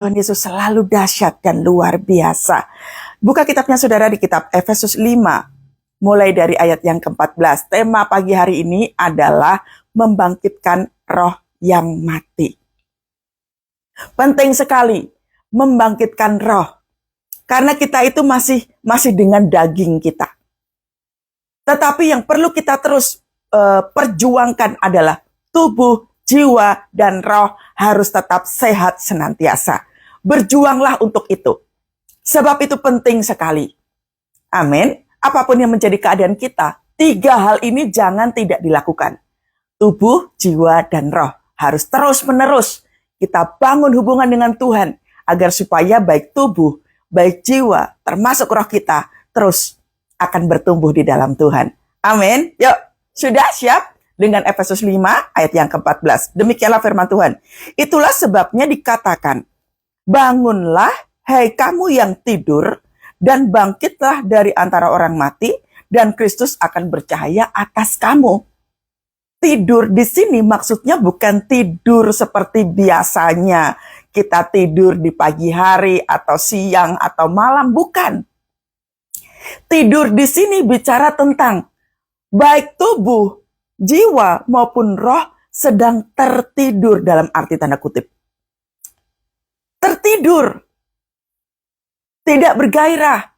Tuhan Yesus selalu dahsyat dan luar biasa. Buka kitabnya saudara di kitab Efesus 5, mulai dari ayat yang ke-14. Tema pagi hari ini adalah membangkitkan roh yang mati. Penting sekali membangkitkan roh. Karena kita itu masih dengan daging kita. Tetapi yang perlu kita terus perjuangkan adalah tubuh, jiwa, dan roh harus tetap sehat senantiasa. Berjuanglah untuk itu. Sebab itu penting sekali. Amin. Apapun yang menjadi keadaan kita, 3 hal ini jangan tidak dilakukan. Tubuh, jiwa, dan roh harus terus-menerus kita bangun hubungan dengan Tuhan agar supaya baik tubuh, baik jiwa, termasuk roh kita terus akan bertumbuh di dalam Tuhan. Amin. Yuk, sudah siap? Dengan Efesus 5 ayat yang ke-14. Demikianlah firman Tuhan. Itulah sebabnya dikatakan, bangunlah, hai kamu yang tidur, dan bangkitlah dari antara orang mati, dan Kristus akan bercahaya atas kamu. Tidur di sini maksudnya bukan tidur seperti biasanya. Kita tidur di pagi hari, atau siang, atau malam. Bukan. Tidur di sini bicara tentang baik tubuh, jiwa, maupun roh sedang tertidur dalam arti tanda kutip. Tertidur, tidak bergairah,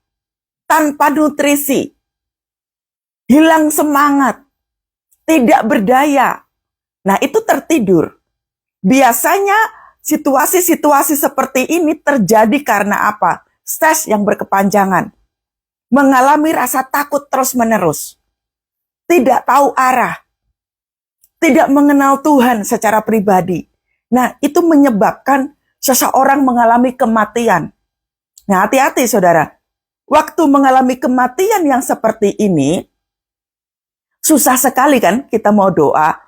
tanpa nutrisi, hilang semangat, tidak berdaya. Nah, itu tertidur. Biasanya situasi-situasi seperti ini terjadi karena apa? Stres yang berkepanjangan, mengalami rasa takut terus-menerus, tidak tahu arah, tidak mengenal Tuhan secara pribadi. Nah, itu menyebabkan seseorang mengalami kematian. Nah, hati-hati saudara. Waktu mengalami kematian yang seperti ini, susah sekali kan kita mau doa.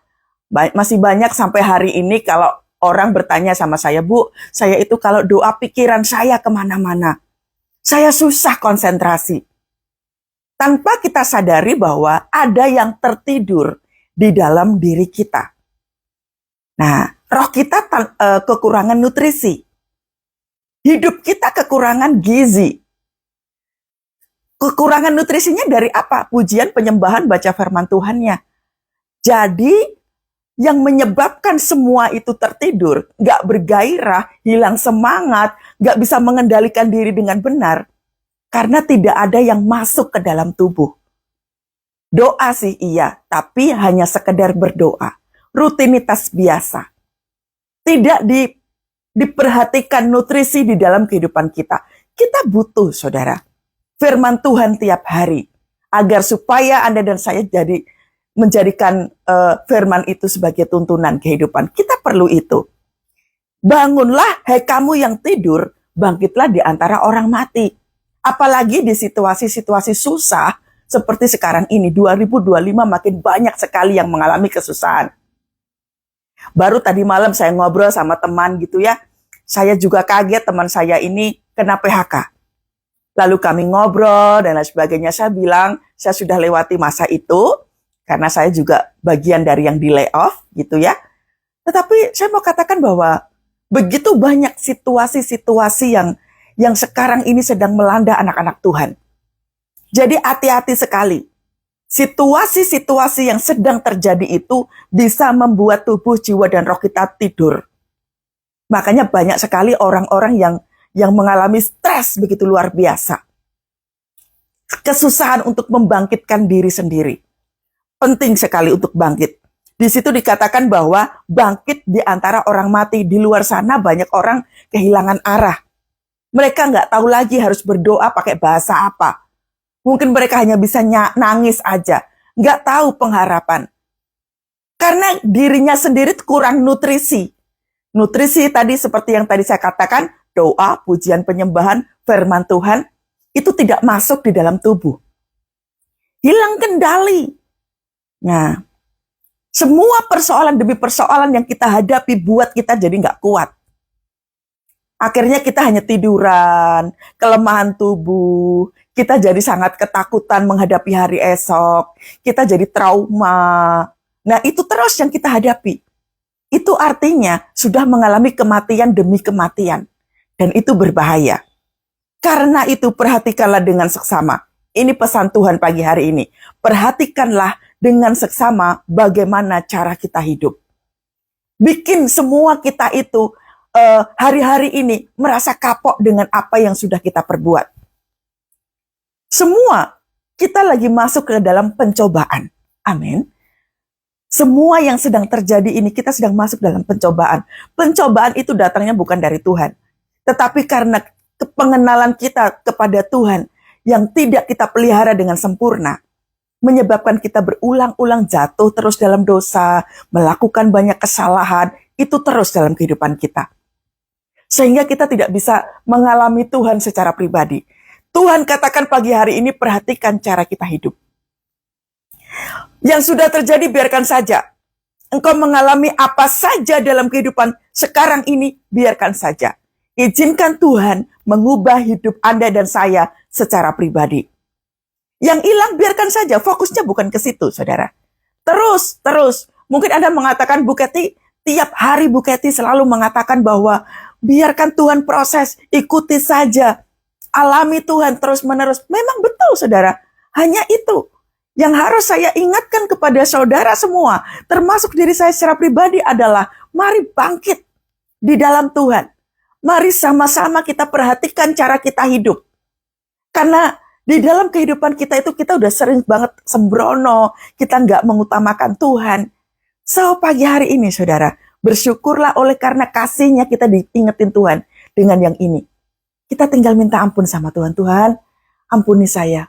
Masih banyak sampai hari ini kalau orang bertanya sama saya, Bu, saya itu kalau doa pikiran saya kemana-mana. Saya susah konsentrasi. Tanpa kita sadari bahwa ada yang tertidur di dalam diri kita. Nah, roh kita kekurangan nutrisi. Hidup kita kekurangan gizi. Kekurangan nutrisinya dari apa? Pujian, penyembahan, baca firman Tuhannya. Jadi, yang menyebabkan semua itu tertidur, gak bergairah, hilang semangat, gak bisa mengendalikan diri dengan benar, karena tidak ada yang masuk ke dalam tubuh. Doa sih iya, tapi hanya sekedar berdoa. Rutinitas biasa. Tidak diperhatikan nutrisi di dalam kehidupan kita. Kita butuh, saudara, firman Tuhan tiap hari. Agar supaya Anda dan saya menjadikan firman itu sebagai tuntunan kehidupan. Kita perlu itu. Bangunlah, hai kamu yang tidur, bangkitlah di antara orang mati. Apalagi di situasi-situasi susah, seperti sekarang ini, 2025 makin banyak sekali yang mengalami kesusahan. Baru tadi malam saya ngobrol sama teman gitu ya. Saya juga kaget teman saya ini kena PHK. Lalu kami ngobrol dan lain sebagainya. Saya bilang saya sudah lewati masa itu. Karena saya juga bagian dari yang di layoff gitu ya. Tetapi saya mau katakan bahwa begitu banyak situasi-situasi yang sekarang ini sedang melanda anak-anak Tuhan. Jadi hati-hati sekali. Situasi-situasi yang sedang terjadi itu bisa membuat tubuh, jiwa, dan roh kita tidur. Makanya banyak sekali orang-orang yang mengalami stres begitu luar biasa. Kesusahan untuk membangkitkan diri sendiri. Penting sekali untuk bangkit. Di situ dikatakan bahwa bangkit di antara orang mati. Di luar sana banyak orang kehilangan arah. Mereka nggak tahu lagi harus berdoa pakai bahasa apa. Mungkin mereka hanya bisa nangis aja. Nggak tahu pengharapan. Karena dirinya sendiri kurang nutrisi. Nutrisi tadi seperti yang tadi saya katakan, doa, pujian, penyembahan, firman Tuhan, itu tidak masuk di dalam tubuh. Hilang kendali. Nah, semua persoalan demi persoalan yang kita hadapi buat kita jadi nggak kuat. Akhirnya kita hanya tiduran, kelemahan tubuh, kita jadi sangat ketakutan menghadapi hari esok, kita jadi trauma. Nah, itu terus yang kita hadapi. Itu artinya sudah mengalami kematian demi kematian. Dan itu berbahaya. Karena itu perhatikanlah dengan seksama. Ini pesan Tuhan pagi hari ini. Perhatikanlah dengan seksama bagaimana cara kita hidup. Bikin semua kita itu hari-hari ini merasa kapok dengan apa yang sudah kita perbuat. Semua kita lagi masuk ke dalam pencobaan. Amin. Semua yang sedang terjadi ini kita sedang masuk dalam pencobaan. Pencobaan itu datangnya bukan dari Tuhan. Tetapi karena pengenalan kita kepada Tuhan yang tidak kita pelihara dengan sempurna, menyebabkan kita berulang-ulang jatuh terus dalam dosa, melakukan banyak kesalahan, itu terus dalam kehidupan kita. Sehingga kita tidak bisa mengalami Tuhan secara pribadi. Tuhan katakan pagi hari ini, perhatikan cara kita hidup. Yang sudah terjadi biarkan saja. Engkau mengalami apa saja dalam kehidupan sekarang ini, biarkan saja. Izinkan Tuhan mengubah hidup Anda dan saya secara pribadi. Yang hilang biarkan saja, fokusnya bukan ke situ, saudara. Terus. Mungkin Anda mengatakan, Bu Kety, tiap hari Bu Kety selalu mengatakan bahwa biarkan Tuhan proses, ikuti saja. Alami Tuhan terus-menerus. Memang betul, saudara. Hanya itu yang harus saya ingatkan kepada saudara semua, termasuk diri saya secara pribadi adalah, mari bangkit di dalam Tuhan. Mari sama-sama kita perhatikan cara kita hidup. Karena di dalam kehidupan kita itu kita udah sering banget sembrono, kita nggak mengutamakan Tuhan. So pagi hari ini saudara, bersyukurlah oleh karena kasihnya kita diingetin Tuhan dengan yang ini. Kita tinggal minta ampun sama Tuhan. Tuhan, ampuni saya.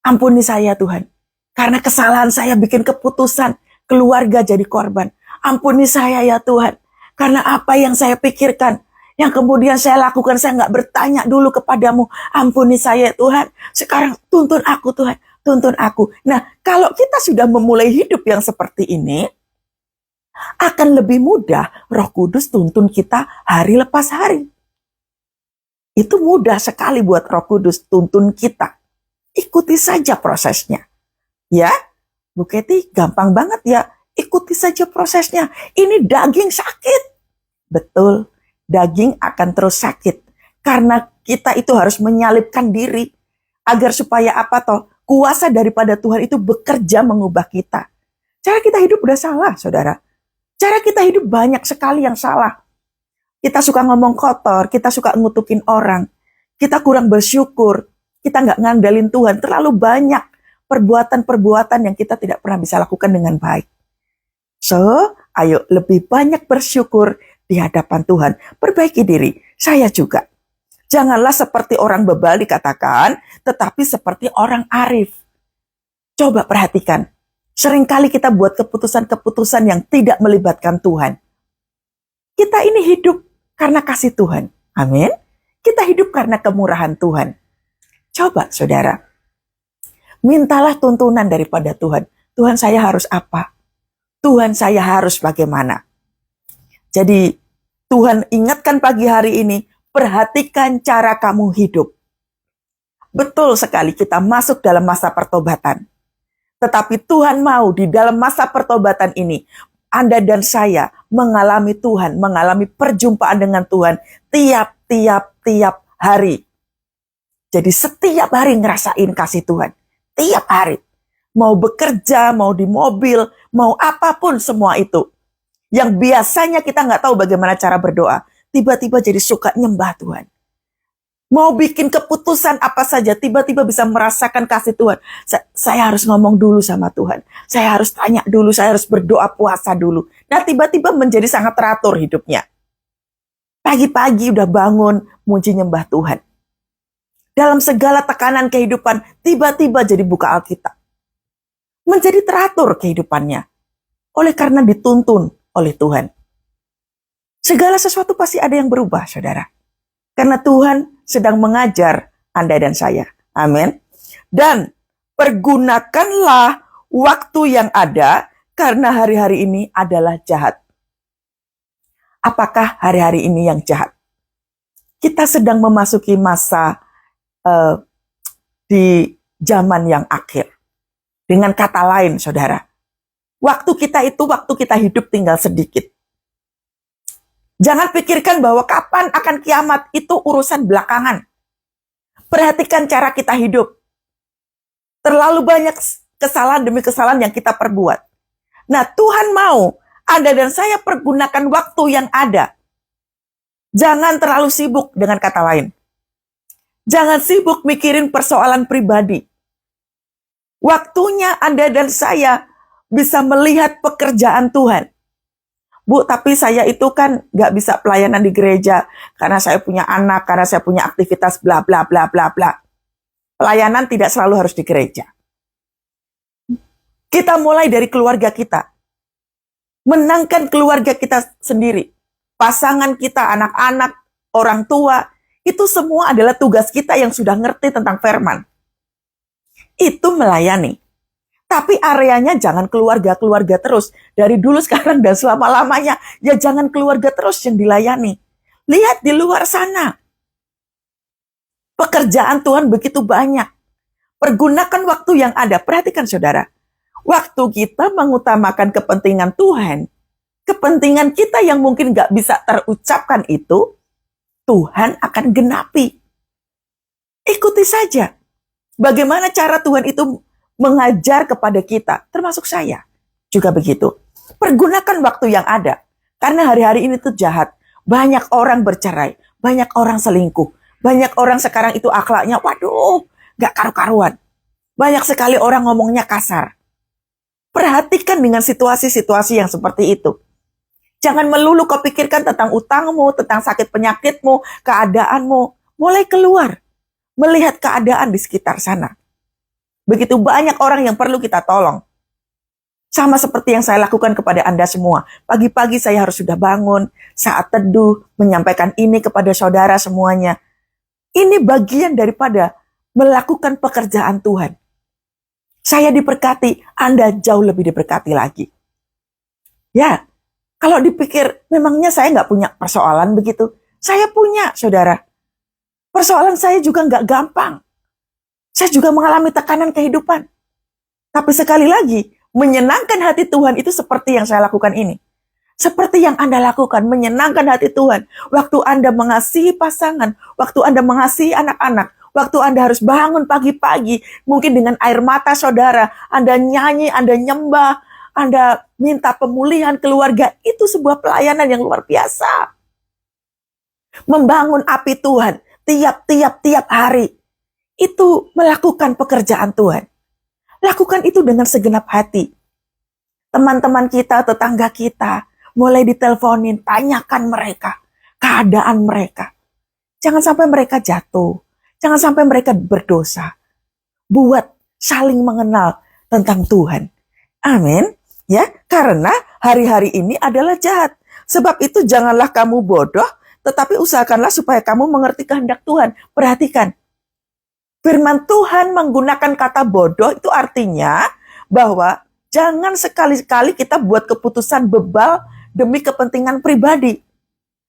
Ampuni saya Tuhan. Karena kesalahan saya bikin keputusan keluarga jadi korban. Ampuni saya ya Tuhan. Karena apa yang saya pikirkan, yang kemudian saya lakukan, saya nggak bertanya dulu kepadamu. Ampuni saya Tuhan. Sekarang tuntun aku Tuhan. Tuntun aku. Nah, kalau kita sudah memulai hidup yang seperti ini, akan lebih mudah Roh Kudus tuntun kita hari lepas hari. Itu mudah sekali buat Roh Kudus tuntun kita. Ikuti saja prosesnya. Ya, Bu Kety gampang banget ya. Ikuti saja prosesnya. Ini daging sakit. Betul, daging akan terus sakit. Karena kita itu harus menyalibkan diri. Agar supaya apa toh? Kuasa daripada Tuhan itu bekerja mengubah kita. Cara kita hidup udah salah, saudara. Cara kita hidup banyak sekali yang salah. Kita suka ngomong kotor, kita suka ngutukin orang. Kita kurang bersyukur. Kita nggak ngandelin Tuhan, terlalu banyak perbuatan-perbuatan yang kita tidak pernah bisa lakukan dengan baik. So, ayo lebih banyak bersyukur di hadapan Tuhan. Perbaiki diri, saya juga. Janganlah seperti orang bebal dikatakan, tetapi seperti orang arif. Coba perhatikan, seringkali kita buat keputusan-keputusan yang tidak melibatkan Tuhan. Kita ini hidup karena kasih Tuhan. Amin. Kita hidup karena kemurahan Tuhan. Coba saudara, mintalah tuntunan daripada Tuhan. Tuhan saya harus apa? Tuhan saya harus bagaimana? Jadi Tuhan ingatkan pagi hari ini, perhatikan cara kamu hidup. Betul sekali kita masuk dalam masa pertobatan. Tetapi Tuhan mau di dalam masa pertobatan ini, Anda dan saya mengalami Tuhan, mengalami perjumpaan dengan Tuhan tiap hari. Jadi setiap hari ngerasain kasih Tuhan. Tiap hari. Mau bekerja, mau di mobil, mau apapun semua itu. Yang biasanya kita nggak tahu bagaimana cara berdoa. Tiba-tiba jadi suka nyembah Tuhan. Mau bikin keputusan apa saja, tiba-tiba bisa merasakan kasih Tuhan. Saya harus ngomong dulu sama Tuhan. Saya harus tanya dulu, saya harus berdoa puasa dulu. Nah tiba-tiba menjadi sangat teratur hidupnya. Pagi-pagi udah bangun, muji nyembah Tuhan. Dalam segala tekanan kehidupan, tiba-tiba jadi buka Alkitab. Menjadi teratur kehidupannya. Oleh karena dituntun oleh Tuhan. Segala sesuatu pasti ada yang berubah, saudara. Karena Tuhan sedang mengajar Anda dan saya. Amin. Dan pergunakanlah waktu yang ada, karena hari-hari ini adalah jahat. Apakah hari-hari ini yang jahat? Kita sedang memasuki masa di zaman yang akhir. Dengan kata lain, saudara, waktu kita hidup tinggal sedikit. Jangan pikirkan bahwa kapan akan kiamat, itu urusan belakangan. Perhatikan cara kita hidup. Terlalu banyak kesalahan demi kesalahan yang kita perbuat. Nah, Tuhan mau Anda dan saya pergunakan waktu yang ada. Jangan terlalu sibuk, dengan kata lain. Jangan sibuk mikirin persoalan pribadi. Waktunya Anda dan saya bisa melihat pekerjaan Tuhan. Bu, tapi saya itu kan nggak bisa pelayanan di gereja karena saya punya anak, karena saya punya aktivitas bla bla bla bla bla. Pelayanan tidak selalu harus di gereja. Kita mulai dari keluarga kita. Menangkan keluarga kita sendiri. Pasangan kita, anak-anak, orang tua. Itu semua adalah tugas kita yang sudah ngerti tentang firman. Itu melayani. Tapi areanya jangan keluarga-keluarga terus. Dari dulu, sekarang, dan selama-lamanya. Ya jangan keluarga terus yang dilayani. Lihat di luar sana. Pekerjaan Tuhan begitu banyak. Pergunakan waktu yang ada. Perhatikan saudara. Waktu kita mengutamakan kepentingan Tuhan, kepentingan kita yang mungkin gak bisa terucapkan itu, Tuhan akan genapi. Ikuti saja. Bagaimana cara Tuhan itu mengajar kepada kita, termasuk saya. Juga begitu. Pergunakan waktu yang ada. Karena hari-hari ini tuh jahat. Banyak orang bercerai. Banyak orang selingkuh. Banyak orang sekarang itu akhlaknya, waduh, gak karu-karuan. Banyak sekali orang ngomongnya kasar. Perhatikan dengan situasi-situasi yang seperti itu. Jangan melulu kau pikirkan tentang utangmu, tentang sakit penyakitmu, keadaanmu. Mulai keluar. Melihat keadaan di sekitar sana. Begitu banyak orang yang perlu kita tolong. Sama seperti yang saya lakukan kepada Anda semua. Pagi-pagi saya harus sudah bangun, saat teduh, menyampaikan ini kepada saudara semuanya. Ini bagian daripada melakukan pekerjaan Tuhan. Saya diberkati, Anda jauh lebih diberkati lagi. Ya, kalau dipikir memangnya saya nggak punya persoalan begitu. Saya punya, saudara. Persoalan saya juga nggak gampang. Saya juga mengalami tekanan kehidupan. Tapi sekali lagi, menyenangkan hati Tuhan itu seperti yang saya lakukan ini. Seperti yang Anda lakukan, menyenangkan hati Tuhan. Waktu Anda mengasihi pasangan, waktu Anda mengasihi anak-anak, waktu Anda harus bangun pagi-pagi, mungkin dengan air mata saudara, Anda nyanyi, Anda nyembah, Anda minta pemulihan keluarga, itu sebuah pelayanan yang luar biasa. Membangun api Tuhan, tiap hari, itu melakukan pekerjaan Tuhan. Lakukan itu dengan segenap hati. Teman-teman kita, tetangga kita, mulai diteleponin, tanyakan mereka, keadaan mereka. Jangan sampai mereka jatuh. Jangan sampai mereka berdosa. Buat saling mengenal tentang Tuhan. Amin. Ya, karena hari-hari ini adalah jahat. Sebab itu janganlah kamu bodoh, tetapi usahakanlah supaya kamu mengerti kehendak Tuhan. Perhatikan. Firman Tuhan menggunakan kata bodoh itu artinya bahwa jangan sekali-kali kita buat keputusan bebal demi kepentingan pribadi.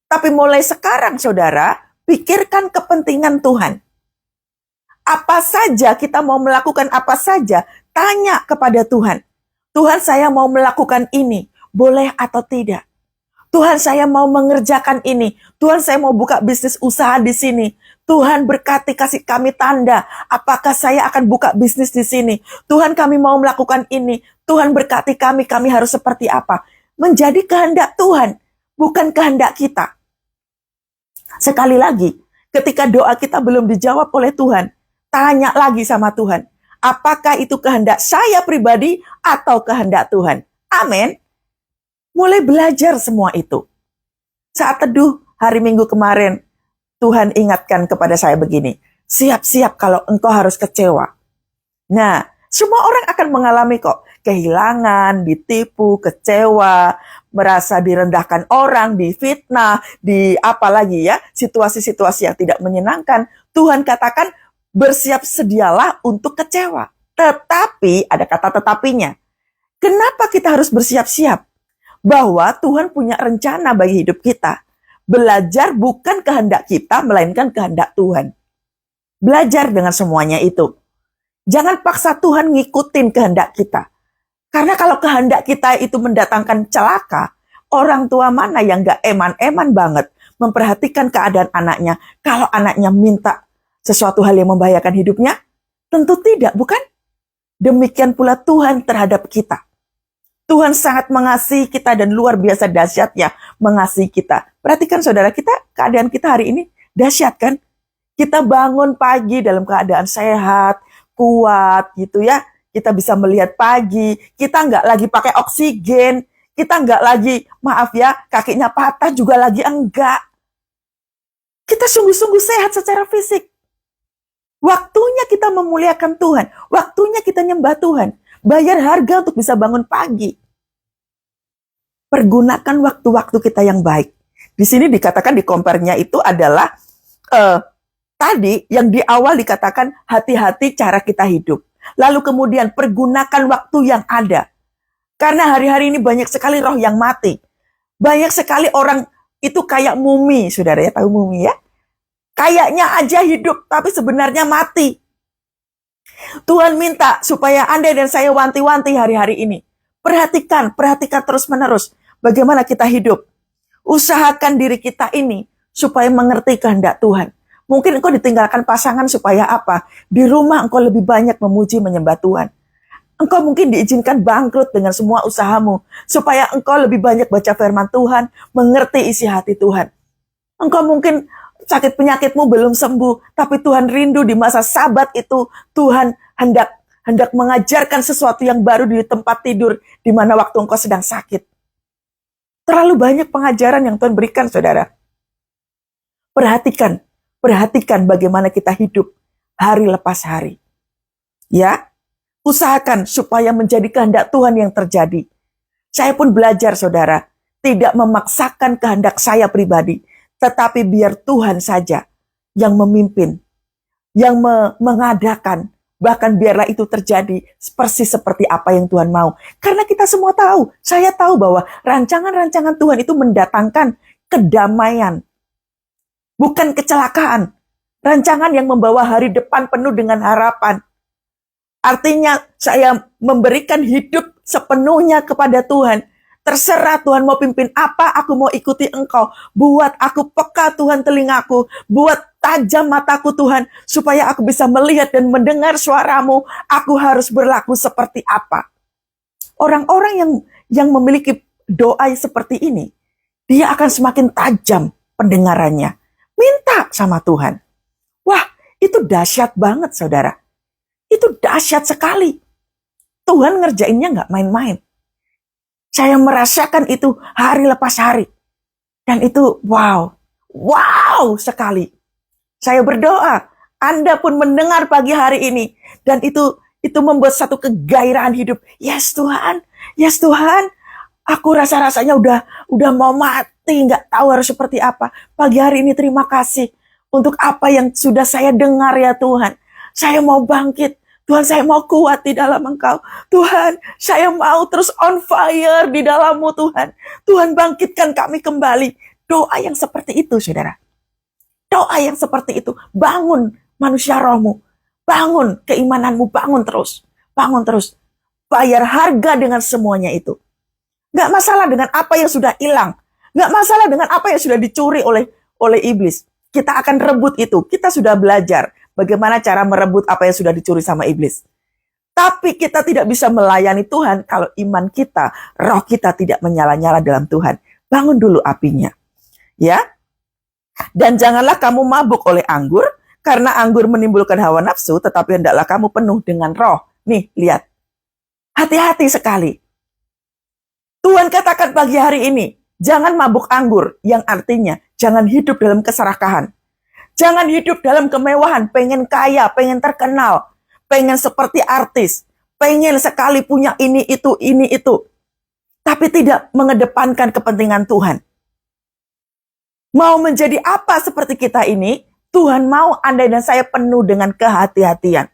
Tapi mulai sekarang, saudara, pikirkan kepentingan Tuhan. Apa saja kita mau melakukan apa saja, tanya kepada Tuhan. Tuhan, saya mau melakukan ini, boleh atau tidak? Tuhan, saya mau mengerjakan ini. Tuhan, saya mau buka bisnis usaha di sini. Tuhan, berkati, kasih kami tanda. Apakah saya akan buka bisnis di sini? Tuhan, kami mau melakukan ini. Tuhan, berkati kami harus seperti apa? Menjadi kehendak Tuhan, bukan kehendak kita. Sekali lagi, ketika doa kita belum dijawab oleh Tuhan, tanya lagi sama Tuhan. Apakah itu kehendak saya pribadi atau kehendak Tuhan? Amin. Mulai belajar semua itu. Saat teduh hari Minggu kemarin, Tuhan ingatkan kepada saya begini. Siap-siap kalau engkau harus kecewa. Nah, semua orang akan mengalami kok. Kehilangan, ditipu, kecewa, merasa direndahkan orang, difitnah, di apa lagi ya, situasi-situasi yang tidak menyenangkan. Tuhan katakan, bersiap sedialah untuk kecewa. Tetapi, ada kata tetapinya. Kenapa kita harus bersiap-siap? Bahwa Tuhan punya rencana bagi hidup kita. Belajar bukan kehendak kita, melainkan kehendak Tuhan. Belajar dengan semuanya itu. Jangan paksa Tuhan ngikutin kehendak kita. Karena kalau kehendak kita itu mendatangkan celaka, Orang tua mana yang gak eman-eman banget memperhatikan keadaan anaknya kalau anaknya minta sesuatu hal yang membahayakan hidupnya? Tentu tidak, bukan? Demikian pula Tuhan terhadap kita. Tuhan sangat mengasihi kita dan luar biasa dahsyatnya mengasihi kita. Perhatikan saudara, keadaan kita hari ini dahsyat kan? Kita bangun pagi dalam keadaan sehat, kuat gitu ya. Kita bisa melihat pagi, kita nggak lagi pakai oksigen, kita nggak lagi, maaf ya, kakinya patah juga lagi enggak. Kita sungguh-sungguh sehat secara fisik. Waktunya kita memuliakan Tuhan, waktunya kita nyembah Tuhan, bayar harga untuk bisa bangun pagi. Pergunakan waktu-waktu kita yang baik. Di sini dikatakan di compare-nya itu adalah tadi yang di awal dikatakan hati-hati cara kita hidup. Lalu kemudian pergunakan waktu yang ada. Karena hari-hari ini banyak sekali roh yang mati. Banyak sekali orang itu kayak mumi, saudara ya, tahu mumi ya? Kayaknya aja hidup, tapi sebenarnya mati. Tuhan minta supaya Anda dan saya wanti-wanti hari-hari ini. Perhatikan terus-menerus bagaimana kita hidup. Usahakan diri kita ini supaya mengerti kehendak Tuhan. Mungkin engkau ditinggalkan pasangan supaya apa? Di rumah engkau lebih banyak memuji menyembah Tuhan. Engkau mungkin diizinkan bangkrut dengan semua usahamu, supaya engkau lebih banyak baca firman Tuhan, mengerti isi hati Tuhan. Engkau mungkin sakit penyakitmu belum sembuh, tapi Tuhan rindu di masa Sabat itu, Tuhan hendak mengajarkan sesuatu yang baru di tempat tidur, di mana waktu engkau sedang sakit. Terlalu banyak pengajaran yang Tuhan berikan, saudara. Perhatikan bagaimana kita hidup hari lepas hari. Ya, usahakan supaya menjadi kehendak Tuhan yang terjadi. Saya pun belajar, saudara, tidak memaksakan kehendak saya pribadi, tetapi biar Tuhan saja yang memimpin, yang mengadakan, bahkan biarlah itu terjadi persis seperti apa yang Tuhan mau. Karena kita semua tahu, saya tahu bahwa rancangan-rancangan Tuhan itu mendatangkan kedamaian, bukan kecelakaan. Rancangan yang membawa hari depan penuh dengan harapan. Artinya saya memberikan hidup sepenuhnya kepada Tuhan. Terserah Tuhan mau pimpin apa, aku mau ikuti Engkau. Buat aku peka Tuhan telingaku. Buat tajam mataku Tuhan. Supaya aku bisa melihat dan mendengar suaramu. Aku harus berlaku seperti apa. Orang-orang yang memiliki doa seperti ini, dia akan semakin tajam pendengarannya. Minta sama Tuhan. Wah, itu dahsyat banget saudara. Itu dahsyat sekali. Tuhan ngerjainnya nggak main-main. Saya merasakan itu hari lepas hari. Dan itu wow sekali. Saya berdoa, Anda pun mendengar pagi hari ini. Dan itu membuat satu kegairahan hidup. Yes Tuhan. Aku rasa-rasanya udah mau mati, nggak tahu harus seperti apa. Pagi hari ini terima kasih untuk apa yang sudah saya dengar ya Tuhan. Saya mau bangkit. Tuhan, saya mau kuat di dalam Engkau. Tuhan, saya mau terus on fire di dalam-Mu, Tuhan. Tuhan, bangkitkan kami kembali. Doa yang seperti itu, saudara. Doa yang seperti itu. Bangun manusia rohmu. Bangun keimananmu. Bangun terus. Bayar harga dengan semuanya itu. Gak masalah dengan apa yang sudah hilang. Gak masalah dengan apa yang sudah dicuri oleh iblis. Kita akan rebut itu. Kita sudah belajar bagaimana cara merebut apa yang sudah dicuri sama iblis. Tapi kita tidak bisa melayani Tuhan kalau iman kita, roh kita tidak menyala-nyala dalam Tuhan. Bangun dulu apinya. Ya. Dan janganlah kamu mabuk oleh anggur, karena anggur menimbulkan hawa nafsu, tetapi hendaklah kamu penuh dengan roh. Nih, lihat. Hati-hati sekali. Tuhan katakan pagi hari ini, jangan mabuk anggur, yang artinya jangan hidup dalam keserakahan. Jangan hidup dalam kemewahan, pengen kaya, pengen terkenal, pengen seperti artis, pengen sekali punya ini itu. Tapi tidak mengedepankan kepentingan Tuhan. Mau menjadi apa seperti kita ini, Tuhan mau Anda dan saya penuh dengan kehati-hatian.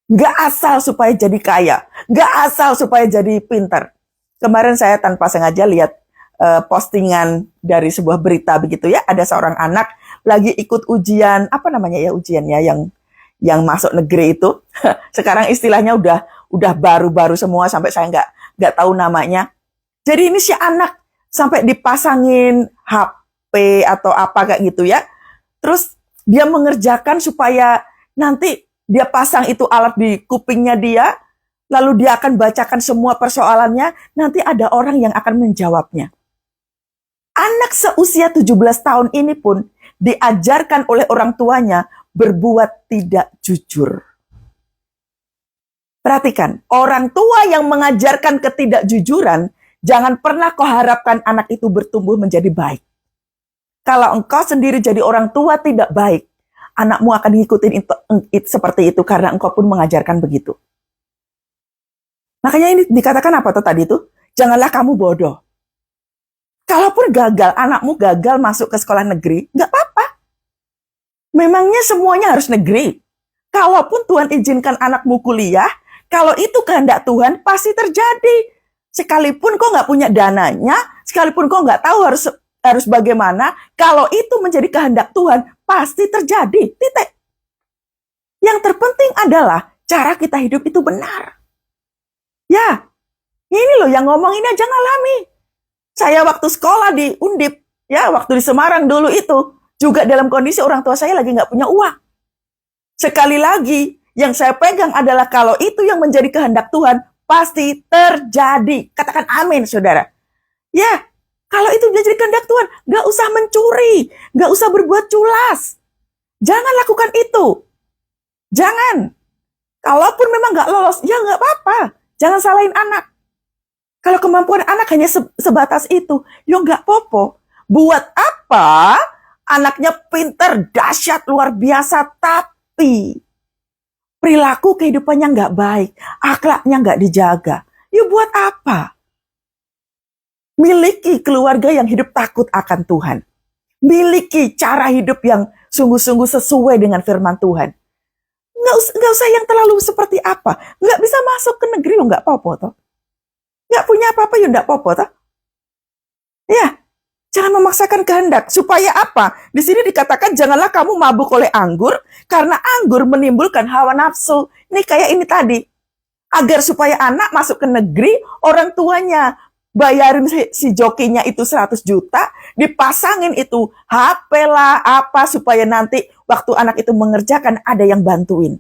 Gak asal supaya jadi kaya, gak asal supaya jadi pintar. Kemarin saya tanpa sengaja lihat postingan dari sebuah berita begitu ya, ada seorang anak lagi ikut ujian, apa namanya ya ujiannya yang masuk negeri itu. Sekarang istilahnya udah baru-baru semua sampai saya nggak tahu namanya. Jadi ini si anak sampai dipasangin HP atau apa kayak gitu ya. Terus dia mengerjakan supaya nanti dia pasang itu alat di kupingnya dia, lalu dia akan bacakan semua persoalannya, nanti ada orang yang akan menjawabnya. Anak seusia 17 tahun ini pun diajarkan oleh orang tuanya berbuat tidak jujur. Perhatikan, orang tua yang mengajarkan ketidakjujuran, jangan pernah kau harapkan anak itu bertumbuh menjadi baik. Kalau engkau sendiri jadi orang tua tidak baik, anakmu akan ngikutin itu seperti itu karena engkau pun mengajarkan begitu. Makanya ini dikatakan apa tuh tadi itu? Janganlah kamu bodoh. Kalaupun gagal, anakmu gagal masuk ke sekolah negeri, nggak apa-apa. Memangnya semuanya harus negeri. Kalaupun Tuhan izinkan anakmu kuliah, kalau itu kehendak Tuhan, pasti terjadi. Sekalipun kau nggak punya dananya, sekalipun kau nggak tahu harus bagaimana, kalau itu menjadi kehendak Tuhan, pasti terjadi. Titik. Yang terpenting adalah cara kita hidup itu benar. Ya, ini loh yang ngomong ini aja ngalami. Saya waktu sekolah di Undip, ya waktu di Semarang dulu itu, juga dalam kondisi orang tua saya lagi nggak punya uang. Sekali lagi, yang saya pegang adalah kalau itu yang menjadi kehendak Tuhan, pasti terjadi. Katakan amin, saudara. Ya, kalau itu menjadi kehendak Tuhan, nggak usah mencuri, nggak usah berbuat culas. Jangan lakukan itu. Jangan. Kalaupun memang nggak lolos, ya nggak apa-apa. Jangan salahin anak. Kalau kemampuan anak hanya sebatas itu, ya nggak popo. Buat apa anaknya pinter, dahsyat, luar biasa, tapi perilaku kehidupannya nggak baik, akhlaknya nggak dijaga. Ya buat apa? Miliki keluarga yang hidup takut akan Tuhan. Miliki cara hidup yang sungguh-sungguh sesuai dengan firman Tuhan. Nggak usah yang terlalu seperti apa. Nggak bisa masuk ke negeri, lo nggak apa-apa toh. Nggak punya apa-apa, ya nggak apa-apa toh. Ya, jangan memaksakan kehendak. Supaya apa? Di sini dikatakan janganlah kamu mabuk oleh anggur, karena anggur menimbulkan hawa nafsu. Ini kayak ini tadi. Agar supaya anak masuk ke negeri, orang tuanya bayarin si jokinya itu 100 juta, dipasangin itu HP lah, apa, supaya nanti waktu anak itu mengerjakan ada yang bantuin.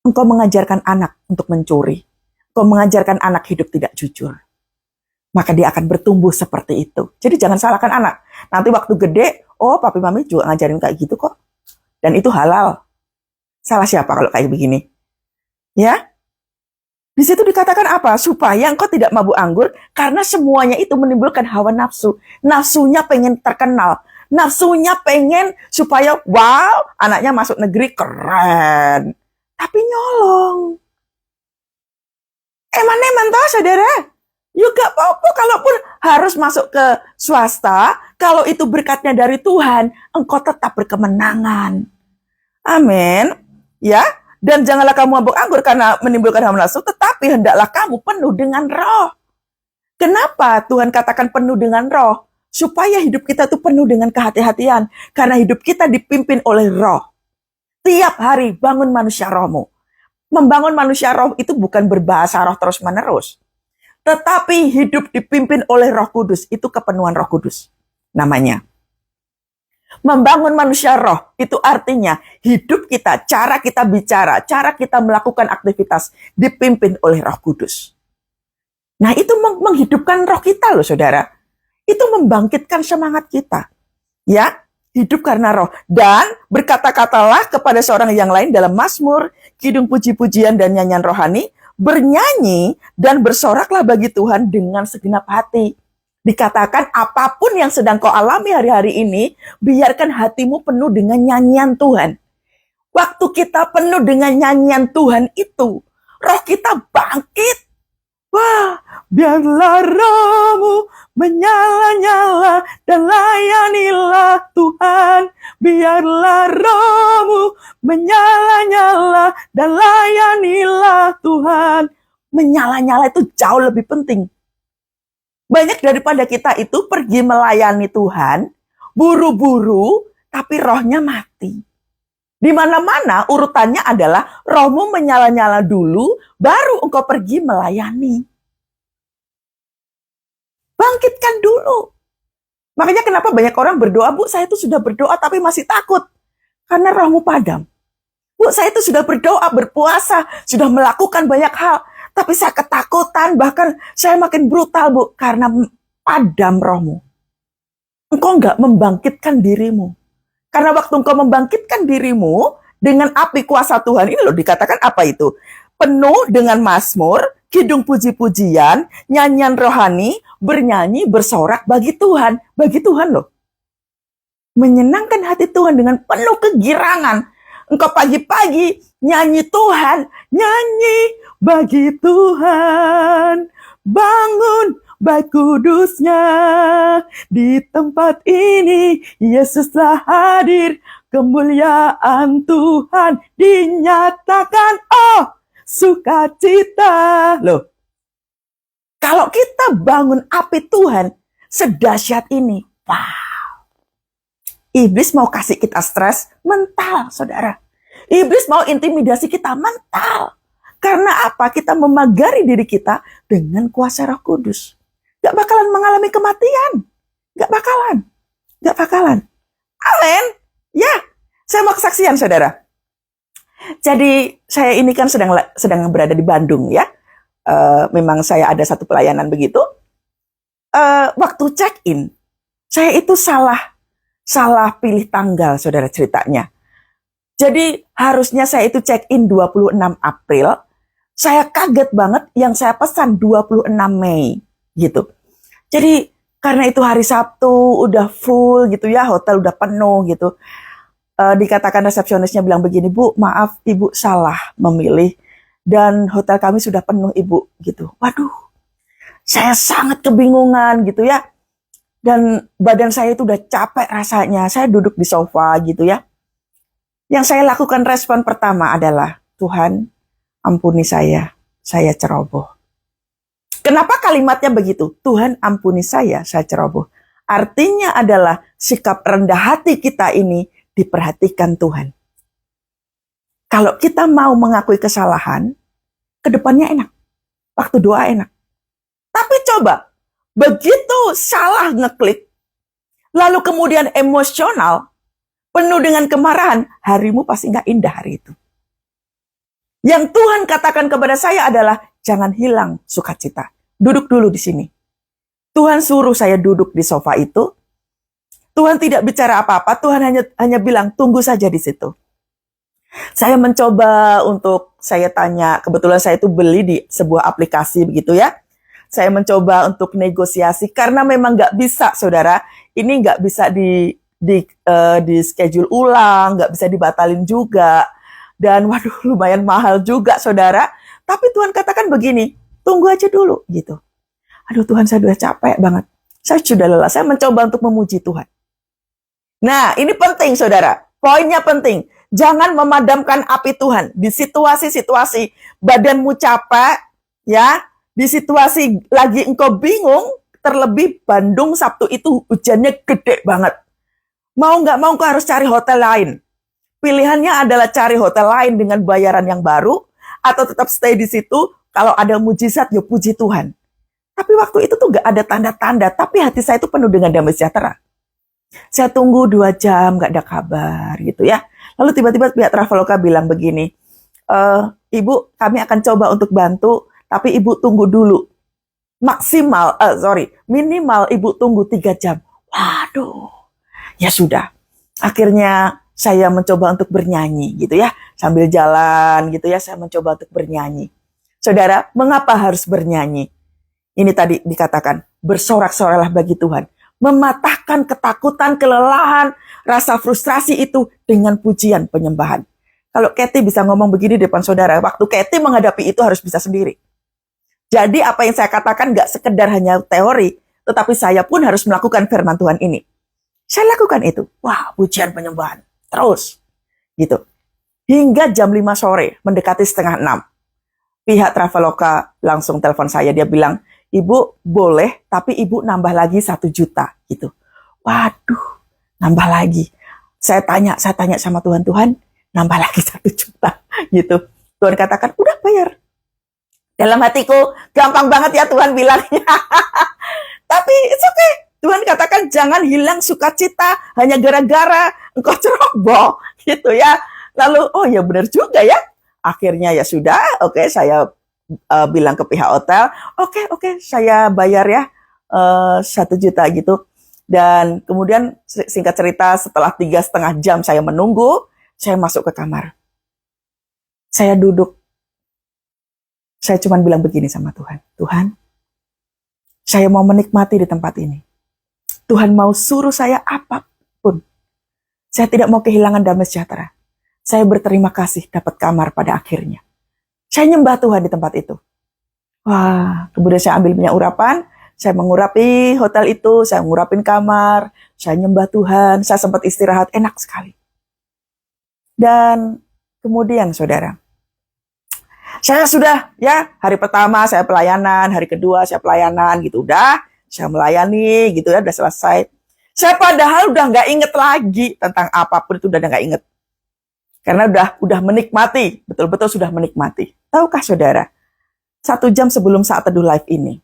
Engkau mengajarkan anak untuk mencuri. Engkau mengajarkan anak hidup tidak jujur. Maka dia akan bertumbuh seperti itu. Jadi jangan salahkan anak. Nanti waktu gede, oh papi mami juga ngajarin kayak gitu kok. Dan itu halal. Salah siapa kalau kayak begini? Ya? Di situ dikatakan apa? Supaya engkau tidak mabuk anggur, karena semuanya itu menimbulkan hawa nafsu. Nafsunya pengen terkenal. Nafsunya pengen supaya, wow, anaknya masuk negeri keren. Tapi nyolong. Eman-eman toh, saudara. Juga apa-apa kalaupun harus masuk ke swasta, kalau itu berkatnya dari Tuhan, engkau tetap berkemenangan. Amin. Ya. Dan janganlah kamu mabuk anggur karena menimbulkan hawa nafsu, tetapi hendaklah kamu penuh dengan roh. Kenapa Tuhan katakan penuh dengan roh? Supaya hidup kita itu penuh dengan kehati-hatian. Karena hidup kita dipimpin oleh roh. Tiap hari bangun manusia rohmu. Membangun manusia roh itu bukan berbahasa roh terus-menerus. Tetapi hidup dipimpin oleh Roh Kudus. Itu kepenuhan Roh Kudus namanya. Membangun manusia roh, itu artinya hidup kita, cara kita bicara, cara kita melakukan aktivitas dipimpin oleh Roh Kudus. Nah itu menghidupkan roh kita loh saudara. Itu membangkitkan semangat kita. Ya, hidup karena roh. Dan berkata-katalah kepada seorang yang lain dalam Mazmur, kidung puji-pujian dan nyanyian rohani, bernyanyi dan bersoraklah bagi Tuhan dengan segenap hati. Dikatakan apapun yang sedang kau alami hari-hari ini, biarkan hatimu penuh dengan nyanyian Tuhan. Waktu kita penuh dengan nyanyian Tuhan itu, roh kita bangkit. Wah, biarlah rohmu menyala-nyala dan layanilah Tuhan. Biarlah rohmu menyala-nyala dan layanilah Tuhan. Menyala-nyala itu jauh lebih penting. Banyak daripada kita itu pergi melayani Tuhan, buru-buru, tapi rohnya mati. Di mana-mana urutannya adalah rohmu menyala-nyala dulu, baru engkau pergi melayani. Bangkitkan dulu. Makanya kenapa banyak orang berdoa, Bu, saya itu sudah berdoa tapi masih takut. Karena rohmu padam. Bu, saya itu sudah berdoa, berpuasa, sudah melakukan banyak hal. Tapi saya ketakutan, bahkan saya makin brutal, Bu. Karena padam rohmu. Engkau nggak membangkitkan dirimu. Karena waktu engkau membangkitkan dirimu dengan api kuasa Tuhan, ini loh dikatakan apa itu? Penuh dengan mazmur, kidung puji-pujian, nyanyian rohani, bernyanyi, bersorak bagi Tuhan. Bagi Tuhan loh. Menyenangkan hati Tuhan dengan penuh kegirangan. Engkau pagi-pagi nyanyi Tuhan, nyanyi bagi Tuhan. Bangun Bait kudusnya di tempat ini, Yesus telah hadir, kemuliaan Tuhan dinyatakan. Oh, sukacita. Loh, kalau kita bangun api Tuhan sedahsyat ini, wow. Iblis mau kasih kita stres mental, saudara. Iblis mau intimidasi kita mental. Karena apa? Kita memagari diri kita dengan kuasa Roh Kudus. Gak bakalan mengalami kematian. Gak bakalan. Amin. Ya, saya mau kesaksian, saudara. Jadi saya ini kan sedang berada di Bandung ya. Memang saya ada satu pelayanan begitu. Waktu check-in, saya itu salah pilih tanggal, saudara, ceritanya. Jadi harusnya saya itu check-in 26 April. Saya kaget banget yang saya pesan 26 Mei gitu. Jadi karena itu hari Sabtu udah full gitu ya, hotel udah penuh gitu. Dikatakan resepsionisnya bilang begini, Bu, maaf Ibu salah memilih dan hotel kami sudah penuh Ibu gitu. Waduh, saya sangat kebingungan gitu ya. Dan badan saya itu udah capek rasanya. Saya duduk di sofa gitu ya. Yang saya lakukan respon pertama adalah, Tuhan ampuni saya ceroboh. Kenapa kalimatnya begitu? Tuhan ampuni saya ceroboh. Artinya adalah sikap rendah hati kita ini diperhatikan Tuhan. Kalau kita mau mengakui kesalahan, kedepannya enak. Waktu doa enak. Tapi coba, begitu salah ngeklik, lalu kemudian emosional, penuh dengan kemarahan, harimu pasti nggak indah hari itu. Yang Tuhan katakan kepada saya adalah, jangan hilang sukacita. Duduk dulu di sini. Tuhan suruh saya duduk di sofa itu. Tuhan tidak bicara apa-apa, Tuhan hanya bilang, tunggu saja di situ. Saya mencoba untuk, saya tanya, kebetulan saya itu beli di sebuah aplikasi begitu ya. Saya mencoba untuk negosiasi, karena memang nggak bisa, saudara. Ini nggak bisa di schedule ulang, nggak bisa dibatalin juga. Dan waduh, lumayan mahal juga, saudara. Tapi Tuhan katakan begini, tunggu aja dulu gitu. Aduh Tuhan, saya sudah capek banget. Saya sudah lelah, saya mencoba untuk memuji Tuhan. Nah, ini penting, saudara. Poinnya penting. Jangan memadamkan api Tuhan. Di situasi-situasi badanmu capek, ya. Di situasi lagi engkau bingung, terlebih Bandung Sabtu itu hujannya gede banget. Mau nggak mau engkau harus cari hotel lain. Pilihannya adalah cari hotel lain dengan bayaran yang baru, atau tetap stay di situ. Kalau ada mujizat, ya puji Tuhan. Tapi waktu itu tuh gak ada tanda-tanda, tapi hati saya itu penuh dengan damai sejahtera. Saya tunggu 2 jam, gak ada kabar gitu ya. Lalu tiba-tiba pihak Traveloka bilang begini, Ibu, kami akan coba untuk bantu, tapi Ibu tunggu dulu. Minimal Ibu tunggu 3 jam. Waduh, ya sudah. Akhirnya saya mencoba untuk bernyanyi gitu ya. Sambil jalan gitu ya, saya mencoba untuk bernyanyi. Saudara, mengapa harus bernyanyi? Ini tadi dikatakan, bersorak-soraklah bagi Tuhan. Mematahkan ketakutan, kelelahan, rasa frustrasi itu dengan pujian penyembahan. Kalau Kathy bisa ngomong begini di depan saudara, waktu Kathy menghadapi itu harus bisa sendiri. Jadi apa yang saya katakan gak sekedar hanya teori, tetapi saya pun harus melakukan firman Tuhan ini. Saya lakukan itu. Wah, pujian penyembahan. Terus, gitu. Hingga jam 5 sore, mendekati 5:30. Pihak Traveloka langsung telepon saya, dia bilang, Ibu boleh, tapi Ibu nambah lagi 1 juta, gitu. Waduh, nambah lagi. Saya tanya sama Tuhan, nambah lagi 1 juta, gitu. Tuhan katakan, udah bayar. Dalam hatiku, gampang banget ya Tuhan bilangnya. Tapi it's okay. Tuhan katakan jangan hilang sukacita hanya gara-gara engkau ceroboh gitu ya. Lalu oh ya benar juga ya. Akhirnya ya sudah, oke saya bilang ke pihak hotel, oke saya bayar ya 1 juta gitu. Dan kemudian singkat cerita setelah 3,5 jam saya menunggu, saya masuk ke kamar. Saya duduk. Saya cuma bilang begini sama Tuhan, Tuhan, saya mau menikmati di tempat ini. Tuhan mau suruh saya apapun. Saya tidak mau kehilangan damai sejahtera. Saya berterima kasih dapat kamar pada akhirnya. Saya nyembah Tuhan di tempat itu. Wah, kemudian saya ambil minyak urapan, saya mengurapi hotel itu, saya mengurapin kamar, saya nyembah Tuhan, saya sempat istirahat, enak sekali. Dan kemudian saudara, saya sudah ya hari pertama saya pelayanan, hari kedua saya pelayanan gitu, udah saya melayani gitu ya, udah selesai. Saya padahal udah nggak inget lagi tentang apapun itu, udah nggak inget. Karena udah menikmati, betul-betul sudah menikmati. Tahukah saudara, 1 jam sebelum saat teduh live ini,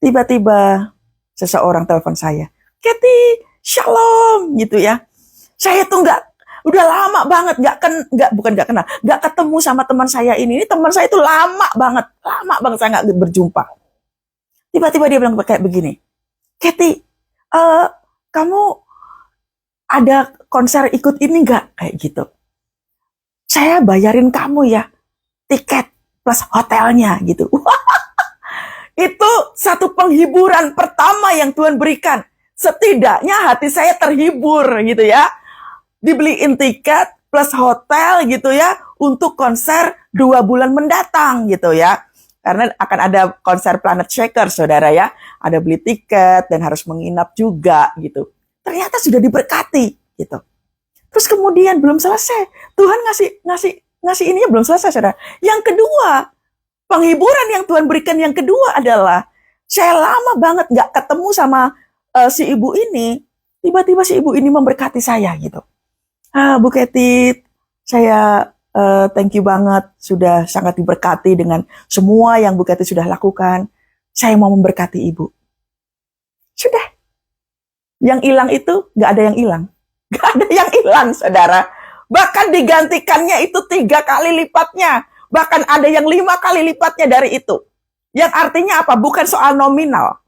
tiba-tiba seseorang telepon saya, Kathy, shalom gitu ya. Saya tuh udah lama banget nggak ketemu sama teman saya ini. Ini teman saya itu lama banget saya nggak berjumpa. Tiba-tiba dia bilang kayak begini, Kathy, kamu ada konser ikut ini nggak kayak gitu? Saya bayarin kamu ya tiket plus hotelnya gitu. Itu satu penghiburan pertama yang Tuhan berikan. Setidaknya hati saya terhibur gitu ya. Dibeliin tiket plus hotel gitu ya untuk konser 2 bulan mendatang gitu ya. Karena akan ada konser Planet Shaker saudara ya. Ada beli tiket dan harus menginap juga gitu. Ternyata sudah diberkati gitu. Terus kemudian belum selesai. Tuhan ngasih ininya belum selesai saudara. Yang kedua, penghiburan yang Tuhan berikan yang kedua adalah saya lama banget nggak ketemu sama si ibu ini. Tiba-tiba si ibu ini memberkati saya gitu. Bu Kathy, saya thank you banget sudah sangat diberkati dengan semua yang Bu Kathy sudah lakukan. Saya mau memberkati ibu. Sudah. Yang hilang itu nggak ada yang hilang. Nggak ada yang hilang saudara. Bahkan digantikannya itu 3 kali lipatnya. Bahkan ada yang 5 kali lipatnya dari itu. Yang artinya apa? Bukan soal nominal.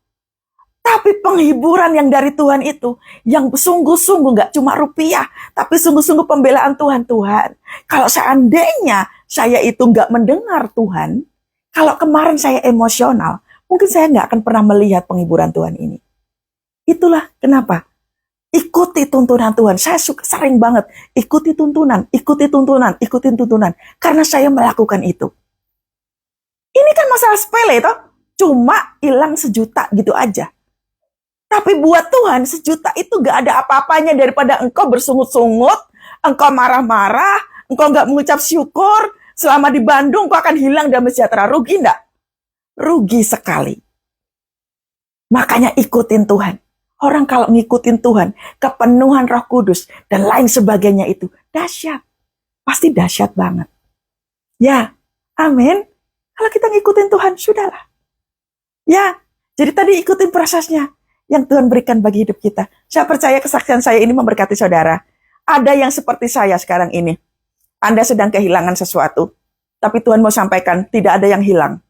Tapi penghiburan yang dari Tuhan itu, yang sungguh-sungguh gak cuma rupiah, tapi sungguh-sungguh pembelaan Tuhan. Tuhan, kalau seandainya saya itu gak mendengar Tuhan, kalau kemarin saya emosional, mungkin saya gak akan pernah melihat penghiburan Tuhan ini. Itulah kenapa. Ikuti tuntunan Tuhan. Saya sering banget ikutin tuntunan. Karena saya melakukan itu. Ini kan masalah sepele toh. Cuma hilang 1 juta gitu aja. Tapi buat Tuhan 1 juta itu gak ada apa-apanya daripada engkau bersungut-sungut, engkau marah-marah, engkau gak mengucap syukur. Selama di Bandung engkau akan hilang damai sejahtera. Rugi enggak? Rugi sekali. Makanya ikutin Tuhan. Orang kalau ngikutin Tuhan, kepenuhan Roh Kudus, dan lain sebagainya itu, dahsyat. Pasti dahsyat banget. Ya, amin. Kalau kita ngikutin Tuhan, sudahlah. Ya, jadi tadi ikutin prosesnya yang Tuhan berikan bagi hidup kita. Saya percaya kesaksian saya ini memberkati saudara. Ada yang seperti saya sekarang ini. Anda sedang kehilangan sesuatu, tapi Tuhan mau sampaikan, tidak ada yang hilang.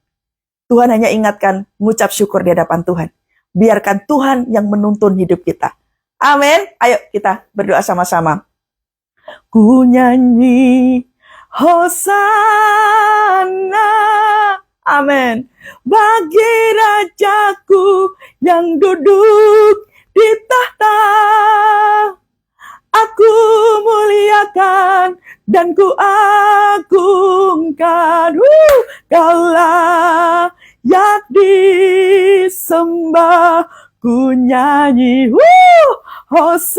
Tuhan hanya ingatkan, mengucap syukur di hadapan Tuhan. Biarkan Tuhan yang menuntun hidup kita. Amin. Ayo kita berdoa sama-sama. Ku nyanyi Hosana. Amin. Bagi Rajaku yang duduk di tahta. Aku muliakan dan ku agungkan. Kaulah yang disembah, ku nyanyi Hosana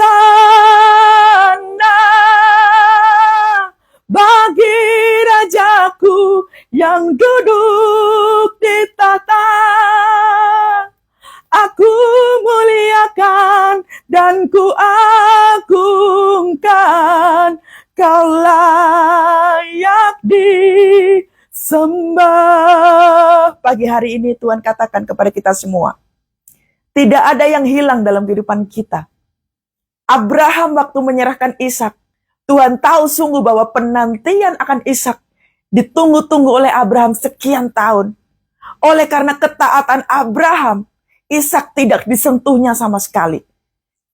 bagi Rajaku yang duduk di tahta. Aku muliakan dan ku agungkan, kau layak disembah. Pagi hari ini Tuhan katakan kepada kita semua, Tidak ada yang hilang dalam kehidupan kita. Abraham waktu menyerahkan Ishak, Tuhan tahu sungguh bahwa penantian akan Ishak ditunggu-tunggu oleh Abraham sekian tahun. Oleh karena ketaatan Abraham, Ishak tidak disentuhnya sama sekali.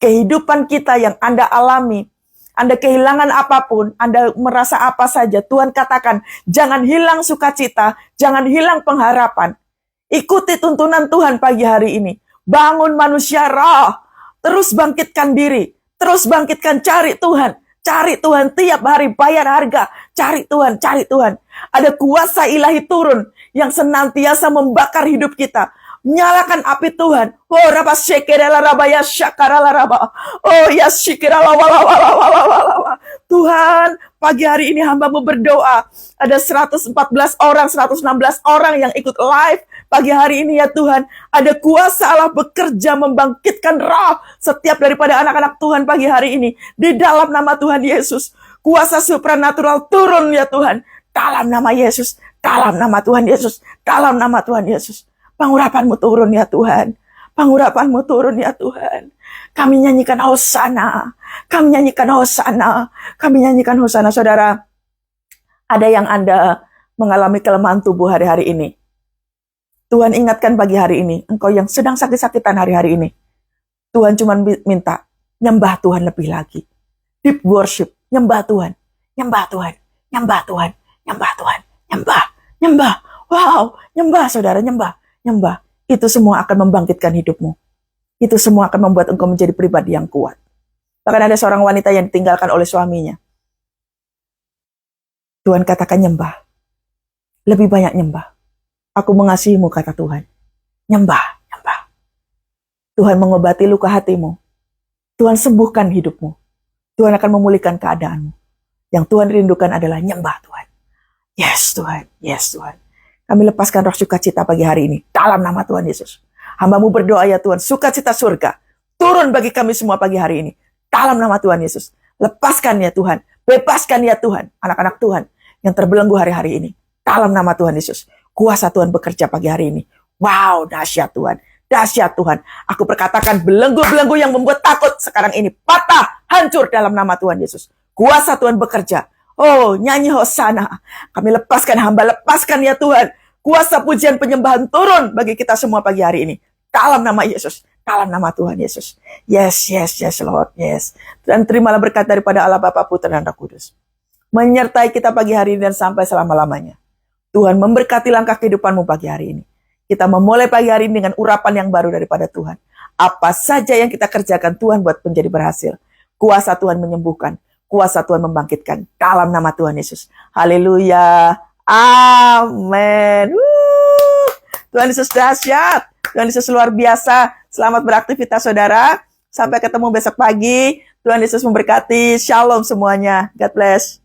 Kehidupan kita yang Anda alami, Anda kehilangan apapun, Anda merasa apa saja, Tuhan katakan, jangan hilang sukacita, jangan hilang pengharapan. Ikuti tuntunan Tuhan pagi hari ini. Bangun manusia roh, terus bangkitkan diri, terus bangkitkan, cari Tuhan. Cari Tuhan tiap hari, bayar harga. Cari Tuhan, cari Tuhan. Ada kuasa ilahi turun yang senantiasa membakar hidup kita. Nyalakan api Tuhan. Oh, raba shekerala raba ya syakarala raba. Oh, ya shikirala wala wala wala wala. Tuhan, pagi hari ini hamba-Mu berdoa. Ada 114 orang, 116 orang yang ikut live. Pagi hari ini ya Tuhan, ada kuasa Allah bekerja membangkitkan roh setiap daripada anak-anak Tuhan pagi hari ini. Di dalam nama Tuhan Yesus, kuasa supranatural turun ya Tuhan. Dalam nama Yesus, dalam nama Tuhan Yesus, dalam nama Tuhan Yesus. Pengurapan-Mu turun ya Tuhan. Pengurapan-Mu turun ya Tuhan. Kami nyanyikan Hosana. Kami nyanyikan Hosana. Kami nyanyikan Hosana. Saudara, ada yang Anda mengalami kelemahan tubuh hari-hari ini. Tuhan ingatkan pagi hari ini, engkau yang sedang sakit-sakitan hari-hari ini. Tuhan cuma minta, nyembah Tuhan lebih lagi. Deep worship, nyembah Tuhan, nyembah Tuhan, nyembah Tuhan, nyembah Tuhan, nyembah, nyembah. Wow, nyembah saudara, nyembah, nyembah. Itu semua akan membangkitkan hidupmu. Itu semua akan membuat engkau menjadi pribadi yang kuat. Bahkan ada seorang wanita yang ditinggalkan oleh suaminya. Tuhan katakan nyembah. Lebih banyak nyembah. Aku mengasihimu, kata Tuhan. Nyembah, nyembah. Tuhan mengobati luka hatimu. Tuhan sembuhkan hidupmu. Tuhan akan memulihkan keadaanmu. Yang Tuhan rindukan adalah nyembah Tuhan. Yes Tuhan, yes Tuhan. Kami lepaskan roh sukacita pagi hari ini. Dalam nama Tuhan Yesus. Hamba-Mu berdoa ya Tuhan, sukacita surga. Turun bagi kami semua pagi hari ini. Dalam nama Tuhan Yesus. Lepaskan ya Tuhan. Bebaskan ya Tuhan. Anak-anak Tuhan yang terbelenggu hari-hari ini. Dalam nama Tuhan Yesus. Kuasa Tuhan bekerja pagi hari ini. Wow, dahsyat Tuhan. Dahsyat Tuhan. Aku perkatakan belenggu-belenggu yang membuat takut sekarang ini patah, hancur dalam nama Tuhan Yesus. Kuasa Tuhan bekerja. Oh, nyanyi Hosana. Kami lepaskan, hamba lepaskan ya Tuhan. Kuasa pujian penyembahan turun bagi kita semua pagi hari ini. Dalam nama Yesus. Dalam nama Tuhan Yesus. Yes, yes, yes Lord. Yes. Dan terimalah berkat daripada Allah Bapa, Putra dan Roh Kudus. Menyertai kita pagi hari ini dan sampai selama-lamanya. Tuhan memberkati langkah kehidupanmu pagi hari ini. Kita memulai pagi hari ini dengan urapan yang baru daripada Tuhan. Apa saja yang kita kerjakan Tuhan buat menjadi berhasil. Kuasa Tuhan menyembuhkan. Kuasa Tuhan membangkitkan. Dalam nama Tuhan Yesus. Haleluya. Amin. Tuhan Yesus dahsyat. Tuhan Yesus luar biasa. Selamat beraktivitas saudara. Sampai ketemu besok pagi. Tuhan Yesus memberkati. Shalom semuanya. God bless.